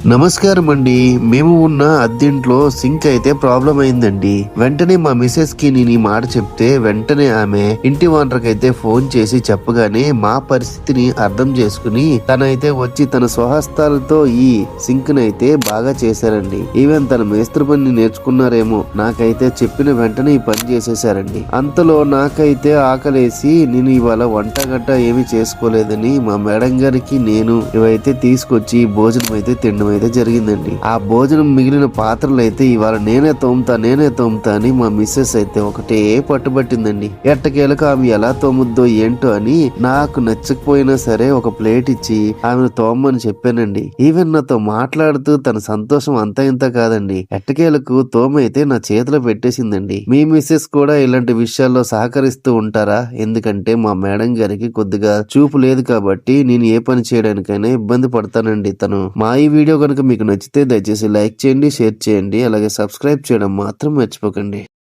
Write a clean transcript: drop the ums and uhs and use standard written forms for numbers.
నమస్కారం అండి. మేము ఉన్న అద్దెంట్లో సింక్ అయితే ప్రాబ్లం అయిందండి. వెంటనే మా మిసెస్ కి నేను ఈ మాట చెప్తే వెంటనే ఆమె ఇంటి ఓనర్ అయితే ఫోన్ చేసి చెప్పగానే మా పరిస్థితిని అర్థం చేసుకుని తనైతే వచ్చి తన స్వహస్తాలతో ఈ సింక్ నైతే బాగా చేశారండి. ఈవెన్ తన మేస్త్రి పని నేర్చుకున్నారేమో, నాకైతే చెప్పిన వెంటనే ఈ పని చేసేసారండి. అంతలో నాకైతే ఆకలేసి నేను ఇవాళ వంట గట్ట ఏమి చేసుకోలేదని మా మేడం గారికి నేను ఇవైతే తీసుకొచ్చి భోజనం అయితే తినడం అయితే జరిగిందండి. ఆ భోజనం మిగిలిన పాత్రలు అయితే ఇవాళ నేనే తోముతా అని మా మిస్సెస్ అయితే ఒకటే పట్టుబట్టిందండి. ఎట్టకేలకు ఆమె ఎలా తోముద్దో ఏంటో అని నాకు నచ్చకపోయినా సరే ఒక ప్లేట్ ఇచ్చి ఆమెను తోమని చెప్పానండి. ఈవెన్ నాతో మాట్లాడుతూ తన సంతోషం అంతా ఇంత కాదండి, ఎట్టకేలకు తోమైతే నా చేతిలో పెట్టేసిందండి. మీ మిస్సెస్ కూడా ఇలాంటి విషయాల్లో సహకరిస్తూ ఉంటారా? ఎందుకంటే మా మేడం గారికి కొద్దిగా చూపు లేదు కాబట్టి నేను ఏ పని చేయడానికైనా ఇబ్బంది పడతానండి. మా ఈ వీడియో కనుక మీకు నచ్చితే దయచేసి లైక్ చేయండి, షేర్ చేయండి, అలాగే సబ్స్క్రైబ్ చేయడం మాత్రం మర్చిపోకండి.